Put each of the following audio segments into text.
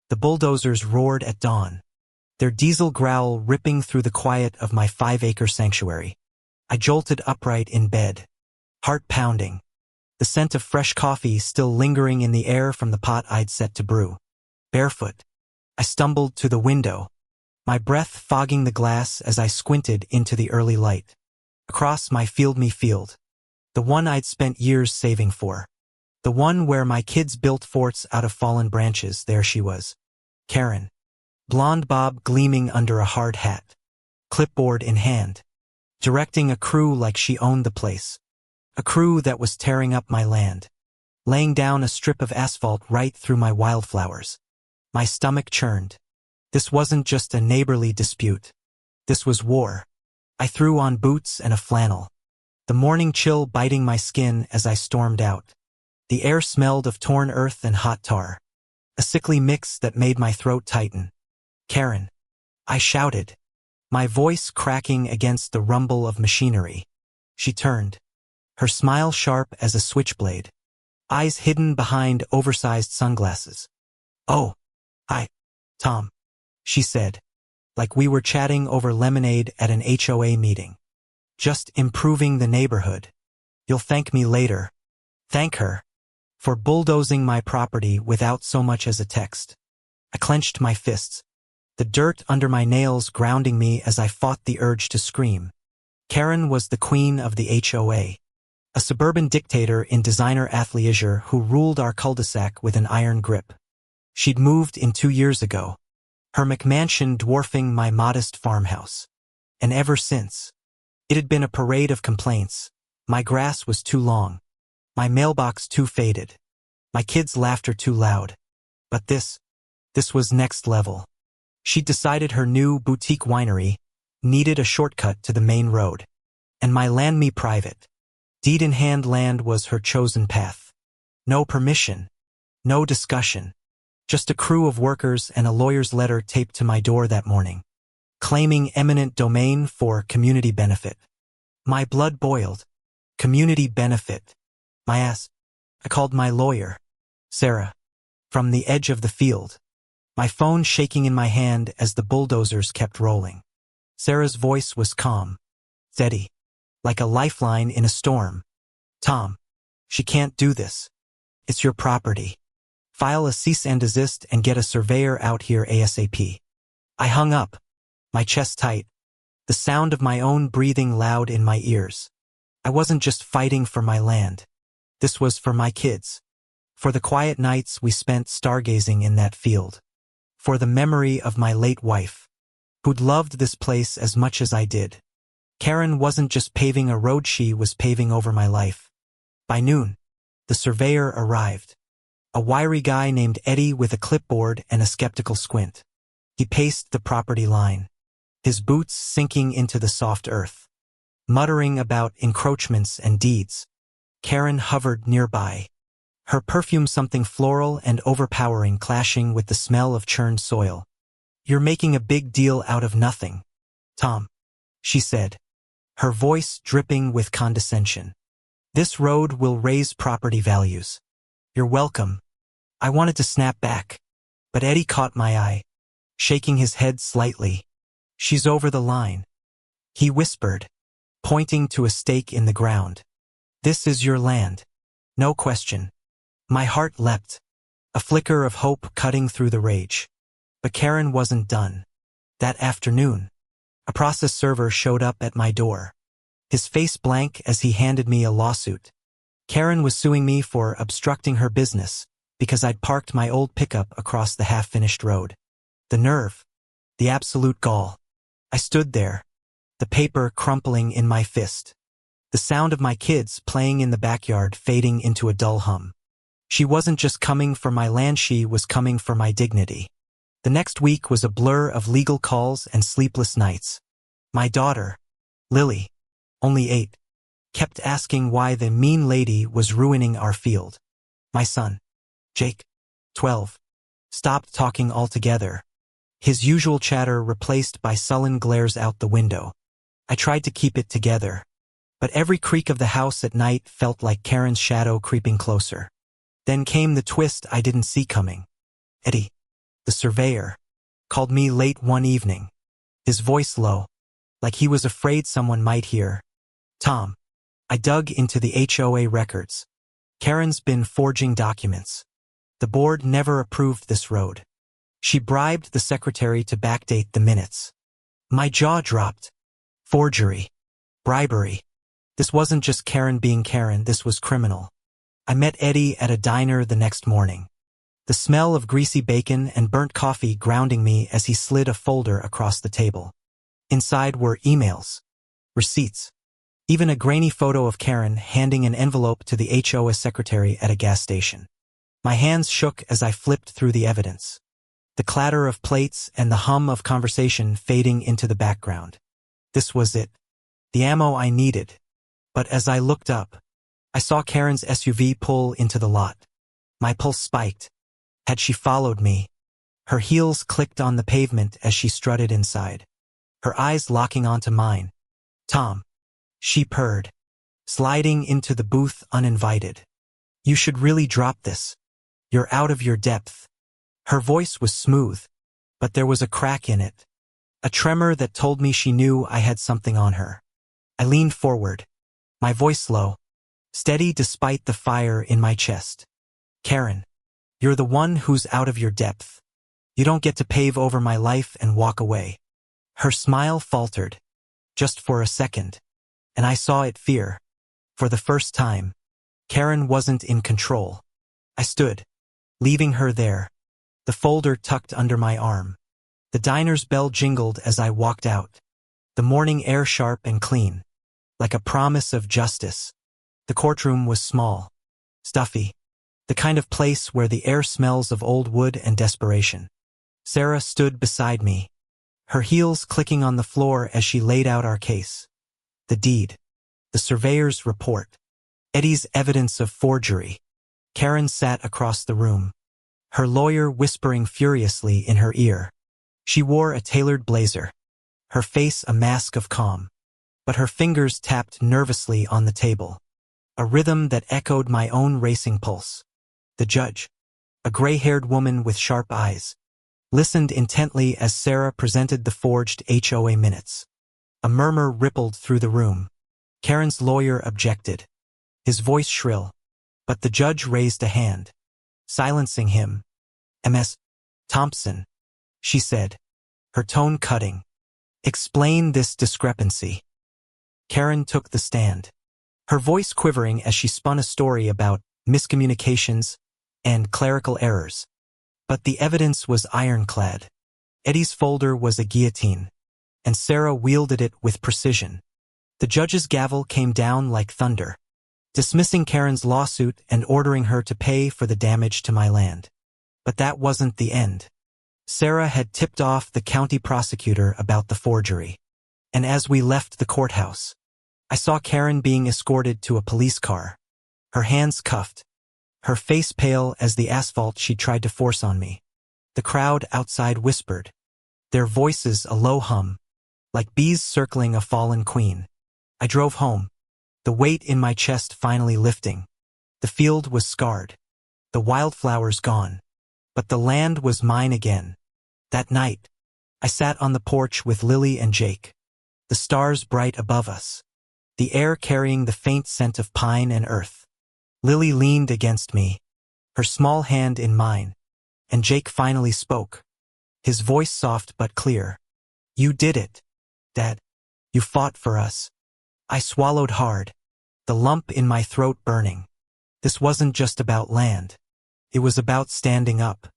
The bulldozers roared at dawn, their diesel growl ripping through the quiet of my 5-acre sanctuary. I jolted upright in bed, heart pounding, the scent of fresh coffee still lingering in the air from the pot I'd set to brew. Barefoot, I stumbled to the window, my breath fogging the glass as I squinted into the early light. Across my field, the one I'd spent years saving for, the one where my kids built forts out of fallen branches, there she was. Karen, blonde bob gleaming under a hard hat, clipboard in hand, directing a crew like she owned the place. A crew that was tearing up my land, laying down a strip of asphalt right through my wildflowers. My stomach churned. This wasn't just a neighborly dispute. This was war. I threw on boots and a flannel, the morning chill biting my skin as I stormed out. The air smelled of torn earth and hot tar, a sickly mix that made my throat tighten. "Karen," I shouted, my voice cracking against the rumble of machinery. She turned, her smile sharp as a switchblade, eyes hidden behind oversized sunglasses. "Oh, hi, Tom," she said, like we were chatting over lemonade at an HOA meeting. "Just improving the neighborhood. You'll thank me later." Thank her for bulldozing my property without so much as a text. I clenched my fists, the dirt under my nails grounding me as I fought the urge to scream. Karen was the queen of the HOA, a suburban dictator in designer athleisure who ruled our cul-de-sac with an iron grip. She'd moved in 2 years ago, her McMansion dwarfing my modest farmhouse. And ever since, it had been a parade of complaints. My grass was too long, my mailbox too faded, my kids' laughter too loud. But this was next level. She'd decided her new boutique winery needed a shortcut to the main road, and my land me private, deed-in-hand land was her chosen path. No permission, no discussion, just a crew of workers and a lawyer's letter taped to my door that morning, claiming eminent domain for community benefit. My blood boiled. Community benefit. My ass. I called my lawyer, Sarah, from the edge of the field, my phone shaking in my hand as the bulldozers kept rolling. Sarah's voice was calm, steady, like a lifeline in a storm. "Tom, she can't do this. It's your property. File a cease and desist and get a surveyor out here ASAP." I hung up, my chest tight, the sound of my own breathing loud in my ears. I wasn't just fighting for my land. This was for my kids, for the quiet nights we spent stargazing in that field, for the memory of my late wife, who'd loved this place as much as I did. Karen wasn't just paving a road, she was paving over my life. By noon, the surveyor arrived, a wiry guy named Eddie with a clipboard and a skeptical squint. He paced the property line, his boots sinking into the soft earth, muttering about encroachments and deeds. Karen hovered nearby, her perfume something floral and overpowering clashing with the smell of churned soil. "You're making a big deal out of nothing, Tom," she said, her voice dripping with condescension. "This road will raise property values. You're welcome." I wanted to snap back, but Eddie caught my eye, shaking his head slightly. "She's over the line," he whispered, pointing to a stake in the ground. "This is your land. No question." My heart leapt, a flicker of hope cutting through the rage. But Karen wasn't done. That afternoon, a process server showed up at my door, his face blank as he handed me a lawsuit. Karen was suing me for obstructing her business because I'd parked my old pickup across the half-finished road. The nerve, the absolute gall. I stood there, the paper crumpling in my fist, the sound of my kids playing in the backyard fading into a dull hum. She wasn't just coming for my land, she was coming for my dignity. The next week was a blur of legal calls and sleepless nights. My daughter, Lily, only 8, kept asking why the mean lady was ruining our field. My son, Jake, 12, stopped talking altogether, his usual chatter replaced by sullen glares out the window. I tried to keep it together, but every creak of the house at night felt like Karen's shadow creeping closer. Then came the twist I didn't see coming. Eddie, the surveyor, called me late one evening, his voice low, like he was afraid someone might hear. Tom. I dug into the HOA records. Karen's been forging documents. The board never approved this road. She bribed the secretary to backdate the minutes. My jaw dropped. Forgery. Bribery. This wasn't just Karen being Karen, this was criminal. I met Eddie at a diner the next morning. The smell of greasy bacon and burnt coffee grounding me as he slid a folder across the table. Inside were emails, receipts, even a grainy photo of Karen handing an envelope to the HOA secretary at a gas station. My hands shook as I flipped through the evidence. The clatter of plates and the hum of conversation fading into the background. This was it. The ammo I needed. But as I looked up, I saw Karen's SUV pull into the lot. My pulse spiked. Had she followed me? Her heels clicked on the pavement as she strutted inside, her eyes locking onto mine. Tom. She purred, sliding into the booth uninvited. You should really drop this. You're out of your depth. Her voice was smooth, but there was a crack in it. A tremor that told me she knew I had something on her. I leaned forward, my voice low, steady despite the fire in my chest. Karen. You're the one who's out of your depth. You don't get to pave over my life and walk away. Her smile faltered, just for a second, and I saw it fear. For the first time, Karen wasn't in control. I stood, leaving her there, the folder tucked under my arm. The diner's bell jingled as I walked out, the morning air sharp and clean, like a promise of justice. The courtroom was small, stuffy, the kind of place where the air smells of old wood and desperation. Sarah stood beside me, her heels clicking on the floor as she laid out our case. The deed, the surveyor's report, Eddie's evidence of forgery. Karen sat across the room, her lawyer whispering furiously in her ear. She wore a tailored blazer, her face a mask of calm, but her fingers tapped nervously on the table, a rhythm that echoed my own racing pulse. The judge, a gray-haired woman with sharp eyes, listened intently as Sarah presented the forged HOA minutes. A murmur rippled through the room. Karen's lawyer objected, his voice shrill, but the judge raised a hand, silencing him. Ms. Thompson, she said, her tone cutting. Explain this discrepancy. Karen took the stand, her voice quivering as she spun a story about miscommunications and clerical errors. But the evidence was ironclad. Eddie's folder was a guillotine, and Sarah wielded it with precision. The judge's gavel came down like thunder, dismissing Karen's lawsuit and ordering her to pay for the damage to my land. But that wasn't the end. Sarah had tipped off the county prosecutor about the forgery. And as we left the courthouse, I saw Karen being escorted to a police car, her hands cuffed, her face pale as the asphalt she tried to force on me. The crowd outside whispered, their voices a low hum, like bees circling a fallen queen. I drove home, the weight in my chest finally lifting. The field was scarred, the wildflowers gone, but the land was mine again. That night, I sat on the porch with Lily and Jake, the stars bright above us, the air carrying the faint scent of pine and earth. Lily leaned against me, her small hand in mine, and Jake finally spoke, his voice soft but clear. You did it, Dad. You fought for us. I swallowed hard, the lump in my throat burning. This wasn't just about land. It was about standing up,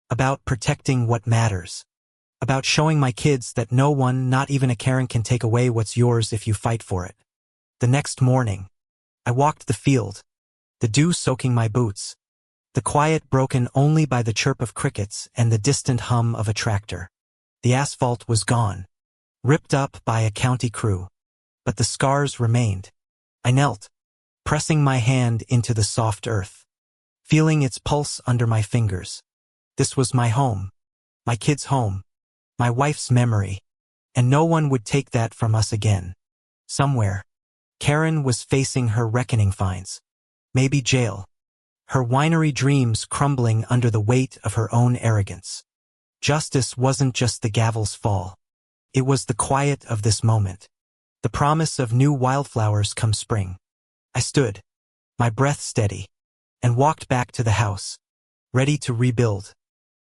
about protecting what matters, about showing my kids that no one, not even a Karen, can take away what's yours if you fight for it. The next morning, I walked the field, the dew soaking my boots, the quiet broken only by the chirp of crickets and the distant hum of a tractor. The asphalt was gone, ripped up by a county crew, but the scars remained. I knelt, pressing my hand into the soft earth, feeling its pulse under my fingers. This was my home, my kids' home, my wife's memory, and no one would take that from us again. Somewhere, Karen was facing her reckoning fines. Maybe jail. Her winery dreams crumbling under the weight of her own arrogance. Justice wasn't just the gavel's fall. It was the quiet of this moment. The promise of new wildflowers come spring. I stood, my breath steady, and walked back to the house, ready to rebuild.